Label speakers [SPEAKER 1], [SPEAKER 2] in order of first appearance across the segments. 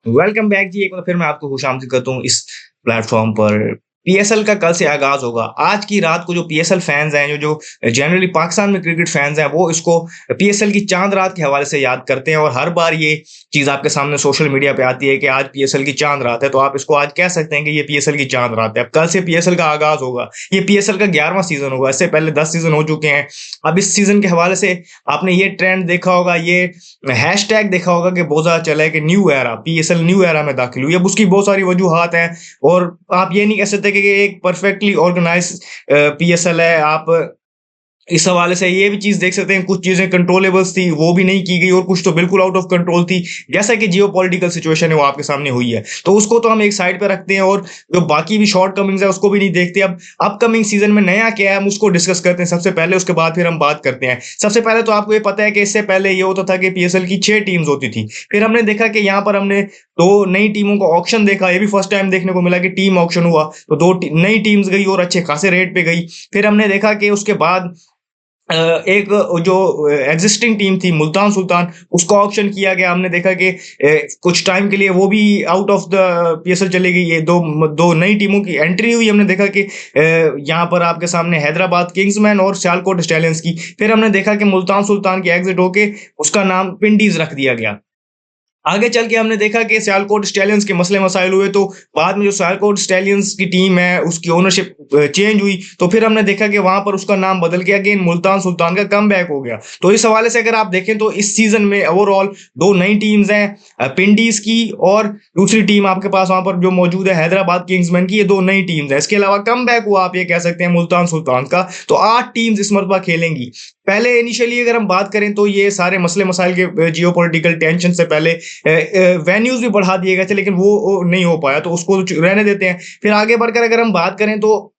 [SPEAKER 1] Welcome back जी। एक बार फिर मैं आपको खुशामदीद करता हूँ इस प्लेटफ़ॉर्म पर। पीएसएल का कल से आगाज़ होगा। आज की रात को जो पीएसएल फैन्स हैं, जो जो जनरली पाकिस्तान में क्रिकेट फैन्स हैं, वो इसको पीएसएल की चाँद रात के हवाले से याद करते हैं और हर बार ये चीज़ आपके सामने सोशल मीडिया पे आती है कि आज पीएसएल की चाँद रात है, तो आप इसको आज कह सकते हैं कि ये पीएसएल की चाँद रात है। अब कल से पीएसएल का आगाज़ होगा। ये पीएसएल का 11वां सीज़न होगा। इससे पहले 10 सीज़न हो चुके हैं। अब इस सीज़न के हवाले से आपने ये ट्रेंड देखा होगा, ये हैशटैग देखा होगा कि बहुत ज़्यादा चला है कि new era, PSL new era में दाखिल हुई। अब उसकी बहुत सारी वजूहात हैं और आप ये नहीं कह सकते कि एक परफेक्टली ऑर्गेनाइज़ पीएसएल है। आप इस हवाले से ये भी चीज़ देख सकते हैं, कुछ चीज़ें कंट्रोलेबल्स थी, वो भी नहीं की गई और कुछ तो बिल्कुल आउट ऑफ कंट्रोल थी। जैसा कि जियोपॉलिटिकल सिचुएशन है, वो आपके सामने हुई है। तो उसको तो हम एक साइड पे रखते हैं और जो बाकी भी शॉर्टकमिंग्स है, उसको भी नहीं देखते। अब अपकमिंग सीज़न में नया क्या है, हम उसको डिस्कस करते हैं सबसे पहले, उसके बाद फिर हम बात करते हैं। सबसे पहले तो आपको ये पता है कि इससे पहले ये होता था कि पीएसएल की 6 टीम्स होती थी। फिर हमने देखा कि यहाँ पर हमने 2 नई टीमों का ऑक्शन देखा। ये भी फर्स्ट टाइम देखने को मिला कि टीम ऑक्शन हुआ, तो 2 नई टीम्स गई और अच्छे खासे रेट पे गई। फिर हमने देखा कि उसके बाद एक जो एग्जिस्टिंग टीम थी मुल्तान सुल्तान, उसका ऑप्शन किया गया। हमने देखा कि कुछ टाइम के लिए वो भी आउट ऑफ द पीएसएल चली गई। ये दो नई टीमों की एंट्री हुई। हमने देखा कि यहाँ पर आपके सामने हैदराबाद किंग्समैन और सियालकोट स्टैलियंस की। फिर हमने देखा कि मुल्तान सुल्तान की एग्जिट होके उसका नाम पिंडीज रख दिया गया। आगे चल के हमने देखा कि सियालकोट स्टैलियंस के मसले-मसाइल हुए, तो बाद में जो सियालकोट स्टैलियंस की टीम है, उसकी ओनरशिप चेंज हुई, तो फिर हमने देखा कि वहाँ पर उसका नाम बदल के अगेन मुल्तान सुल्तान का कमबैक हो गया। तो इस हवाले से अगर आप देखें तो इस सीज़न में ओवरऑल 2 नई टीम्स हैं, पिंडीज़ की और दूसरी टीम आपके पास वहाँ पर जो मौजूद है हैदराबाद किंग्समैन की, ये 2 नई टीम्स हैं। इसके अलावा कमबैक हुआ, आप ये कह सकते हैं, मुल्तान सुल्तान का। तो 8 टीम्स इस मरतबा खेलेंगी। पहले इनिशियली अगर हम बात करें तो ये सारे मसले-मसाइल के जियोपॉलिटिकल टेंशन से पहले वेन्यूज़ भी बढ़ा दिए गए थे, लेकिन वो नहीं हो पाया, तो उसको रहने देते हैं। फिर आगे बढ़कर अगर हम बात करें तो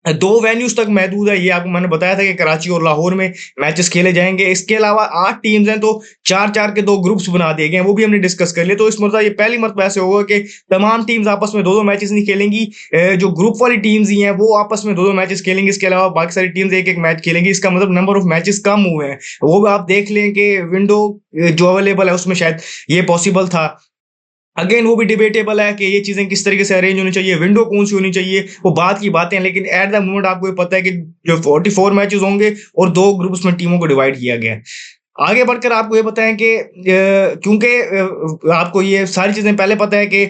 [SPEAKER 1] 2 वेन्यूज़ तक महदूद है। ये आपको मैंने बताया था कि कराची और लाहौर में मैचेस खेले जाएँगे। इसके अलावा 8 टीम्स हैं, तो 4-4 के 2 ग्रुप्स बना दिए गए हैं, वो भी हमने डिस्कस कर लिया। तो इस मरतबा ये पहली मरतबा ऐसे होगा कि तमाम टीम्स आपस में 2-2 मैचेस नहीं खेलेंगी। जो ग्रुप वाली टीम्स ही हैं, वो आपस में 2-2 मैचेस खेलेंगी। इसके अलावा बाकी सारी टीम्स 1-1 मैच खेलेंगी। इसका मतलब नंबर ऑफ मैचेस कम हुए हैं। वो भी आप देख लें कि विंडो जो अवेलेबल है, उसमें शायद ये पॉसिबल था। अगेन वो भी डिबेटेबल है कि ये चीज़ें किस तरीके से अरेंज होनी चाहिए, विंडो कौन-सी होनी चाहिए, वो बात की बातें हैं, लेकिन एट द मोमेंट आपको ये पता है कि जो 44 मैचेज़ होंगे और 2 ग्रुप्स में टीमों को डिवाइड किया गया है। आगे बढ़कर आपको ये बताएँ कि क्योंकि आपको ये सारी चीज़ें पहले पता है कि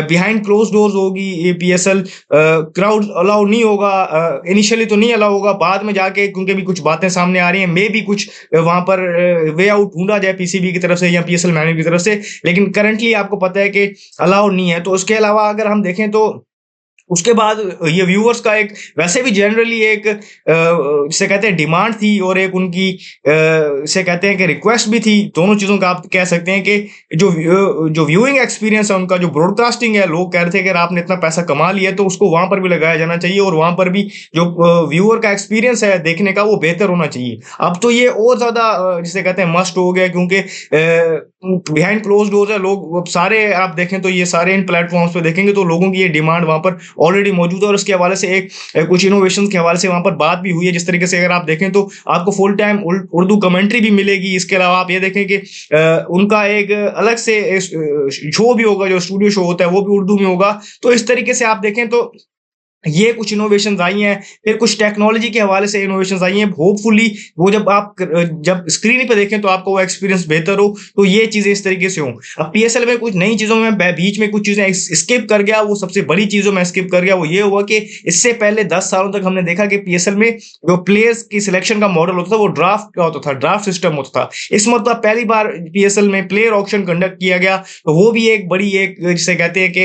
[SPEAKER 1] बिहाइंड क्लोज़्ड डोर्स होगी ये पीएसएल, क्राउड अलाउ नहीं होगा, इनिशियली तो नहीं अलाउ होगा, बाद में जाके क्योंकि अभी कुछ बातें सामने आ रही हैं, मेबी कुछ वहाँ पर वे आउट ढूँढा जाए पीसीबी की तरफ से या पीएसएल मैनेजमेंट की तरफ से, लेकिन करंटली आपको पता है कि अलाउ नहीं है। तो उसके अलावा अगर हम देखें तो उसके बाद ये व्यूअर्स का एक वैसे भी जनरली एक जिसे कहते हैं डिमांड थी और एक उनकी जिसे कहते हैं कि रिक्वेस्ट भी थी। दोनों चीज़ों का आप कह सकते हैं कि जो व्यूइंग एक्सपीरियंस है उनका, जो ब्रॉडकास्टिंग है, लोग कह रहे थे कि अगर आपने इतना पैसा कमा लिया है तो उसको वहाँ पर भी लगाया जाना चाहिए और वहाँ पर भी जो व्यूअर का एक्सपीरियंस है देखने का, वो बेहतर होना चाहिए। अब तो ये और ज़्यादा जिसे कहते हैं मस्ट हो गया, क्योंकि बिहाइंड क्लोज़्ड डोर्स है। लोग अब सारे आप देखें तो ये सारे इन प्लेटफ़ॉर्म्स पे देखेंगे तो लोगों की ये डिमांड वहाँ पर ऑलरेडी मौजूद है और उसके हवाले से एक कुछ इनोवेशंस के हवाले से वहाँ पर बात भी हुई है। जिस तरीके से अगर आप देखें तो आपको फुल टाइम उर्दू कमेंट्री भी मिलेगी। इसके अलावा आप ये देखें कि उनका एक अलग से शो भी होगा, जो स्टूडियो शो होता है, वो भी उर्दू में होगा। तो इस तरीके से आप देखें तो ये कुछ इनोवेशंस आई हैं, फिर कुछ टेक्नोलॉजी के हवाले से इनोवेशंस आई हैं। होपफुली वो जब स्क्रीन पे देखें तो आपको वो एक्सपीरियंस बेहतर हो, तो ये चीज़ें इस तरीके से हों। अब पीएसएल में कुछ नई चीज़ों में बीच में कुछ चीज़ें स्किप कर गया, वो सबसे बड़ी चीज़ जो मैं स्किप कर गया वो ये हुआ कि इससे पहले 10 सालों तक हमने देखा कि पीएसएल में जो प्लेयर्स की सिलेक्शन का मॉडल होता था, वो ड्राफ्ट का होता था, ड्राफ्ट सिस्टम होता था। इस मरतबा पहली बार पीएसएल में प्लेयर ऑक्शन कंडक्ट किया गया, तो वो भी एक बड़ी एक जिसे कहते हैं कि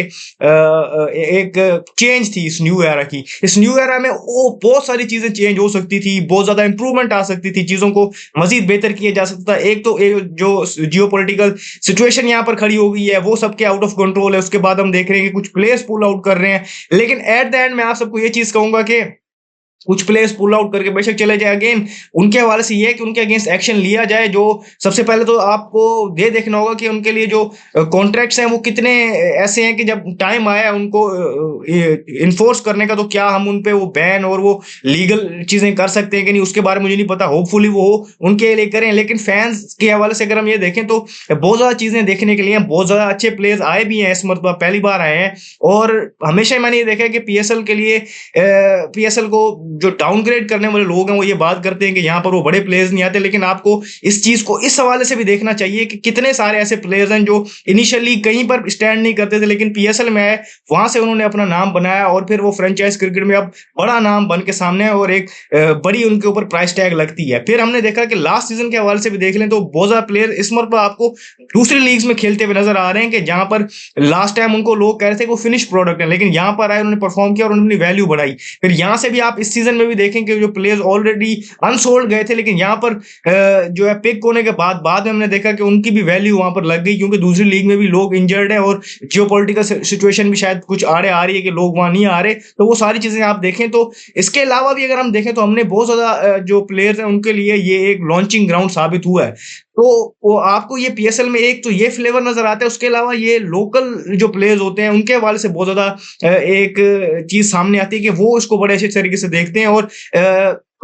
[SPEAKER 1] एक चेंज थी इस न्यू एरा की। इस न्यू एरा में वो बहुत सारी चीजें चेंज हो सकती थी, बहुत ज्यादा इंप्रूवमेंट आ सकती थी, चीजों को मजीद बेहतर किया जा सकता था। एक तो जो जियोपॉलिटिकल सिचुएशन यहाँ पर खड़ी हो गई है, वो सबके आउट ऑफ कंट्रोल है। उसके बाद हम देख रहे हैं कि कुछ प्लेयर्स पुल आउट कर रहे हैं, लेकिन एट द एंड मैं आप सबको ये चीज कहूंगा कि कुछ प्लेयर्स पुल आउट करके बेशक चले जाए, अगेन उनके हवाले से ये है कि उनके अगेंस्ट एक्शन लिया जाए। जो सबसे पहले तो आपको ये देखना होगा कि उनके लिए जो कॉन्ट्रैक्ट्स हैं वो कितने ऐसे हैं कि जब टाइम आया उनको इन्फोर्स करने का, तो क्या हम उन पे वो बैन और वो लीगल चीजें कर सकते हैं कि नहीं, उसके बारे में मुझे नहीं पता। होपफुली वो उनके लिए करें, लेकिन फैंस के हवाले से अगर हम ये देखें तो बहुत ज्यादा चीजें देखने के लिए हैं, बहुत ज्यादा अच्छे प्लेयर्स आए भी हैं, इस मरतबा पहली बार आए हैं। और हमेशा मैंने ये देखा है कि पीएसएल के लिए पीएसएल को जो डाउनग्रेड करने वाले लोग हैं वो ये बात करते हैं कि यहाँ पर वो बड़े प्लेयर्स नहीं आते, लेकिन आपको इस चीज को इस हवाले से भी देखना चाहिए कि कितने सारे ऐसे प्लेयर्स हैं जो इनिशियली कहीं पर स्टैंड नहीं करते थे, लेकिन पीएसएल में आए, वहां से उन्होंने अपना नाम बनाया और फिर वो फ्रेंचाइज क्रिकेट में अब बड़ा नाम बन के सामने है और एक बड़ी उनके ऊपर प्राइस टैग लगती है। फिर हमने देखा कि लास्ट सीजन के हवाले से भी देख लें तो बहुत ज्यादा प्लेयर इस मरतबा आपको दूसरी लीग्स में खेलते हुए नजर आ रहे हैं कि जहां पर लास्ट टाइम उनको लोग कह रहे थे कि वो फिनिश प्रोडक्ट है, लेकिन यहां पर आए, उन्होंने परफॉर्म किया और उन्होंने वैल्यू बढ़ाई। फिर यहां से भी आप इस सीजन में भी देखें कि जो प्लेयर्स ऑलरेडी अनसोल्ड गए थे, लेकिन यहां पर जो है पिक होने के बाद में हमने देखा कि उनकी भी वैल्यू वहां पर लग गई, क्योंकि दूसरी लीग में भी लोग इंजर्ड है और जियोपॉलिटिकल सिचुएशन भी शायद कुछ आड़े आ रही है कि लोग वहां नहीं आ रहे, तो वो सारी चीजें आप देखें। तो इसके अलावा भी अगर हम देखें तो हमने बहुत ज्यादा जो प्लेयर्स हैं उनके लिए ये एक लॉन्चिंग ग्राउंड साबित हुआ है। तो वो आपको ये पीएसएल में एक तो ये फ्लेवर नजर आता है, उसके अलावा ये लोकल जो प्लेयर्स होते हैं उनके हवाले से बहुत ज्यादा एक चीज सामने आती है कि वो इसको बड़े अच्छे तरीके से देखते हैं। और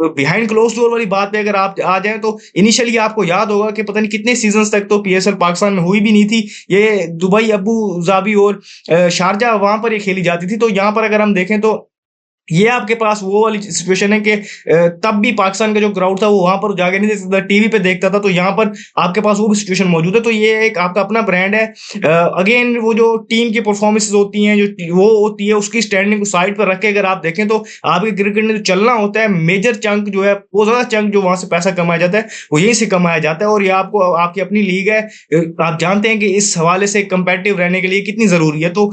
[SPEAKER 1] बिहाइंड क्लोज डोर वाली बात पे अगर आप आ जाए तो इनिशियली आपको याद होगा कि पता नहीं कितने सीजन्स तक तो पीएसएल पाकिस्तान में हुई भी नहीं थी, ये दुबई, अबू धाबी और शारजा वहां पर ये खेली जाती थी। तो यहाँ पर अगर हम देखें तो ये आपके पास वो वाली सिचुएशन है कि तब भी पाकिस्तान का जो क्राउड था वो वहां पर जाके नहीं देख सकता, टीवी पे देखता था, तो यहाँ पर आपके पास वो भी सिचुएशन मौजूद है। तो ये एक आपका अपना ब्रांड है। अगेन वो जो टीम की परफॉर्मेंसेज होती हैं जो वो होती है उसकी स्टैंडिंग को साइड पर रख के अगर आप देखें तो आपके क्रिकेट में जो चलना होता है, मेजर चंक जो है, वो ज्यादा चंक जो वहां से पैसा कमाया जाता है वो यहीं से कमाया जाता है। और ये आपको आपकी अपनी लीग है, आप जानते हैं कि इस हवाले से कंपेटिटिव रहने के लिए कितनी जरूरी है। तो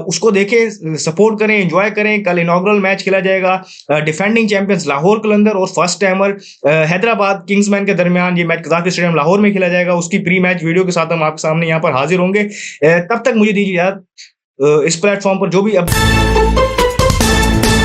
[SPEAKER 1] उसको देखें, सपोर्ट करें, एंजॉय करें। कल इनॉग्रल मैच खेला जाएगा डिफेंडिंग चैंपियंस लाहौर कलंदर और फर्स्ट टाइमर हैदराबाद किंग्समैन के दरमियान। ये मैच कज़ाकी स्टेडियम लाहौर में खेला जाएगा। उसकी प्री मैच वीडियो के साथ हम आपके सामने यहाँ पर हाजिर होंगे। तब तक मुझे दीजिए याद इस प्लेटफॉर्म पर जो भी अब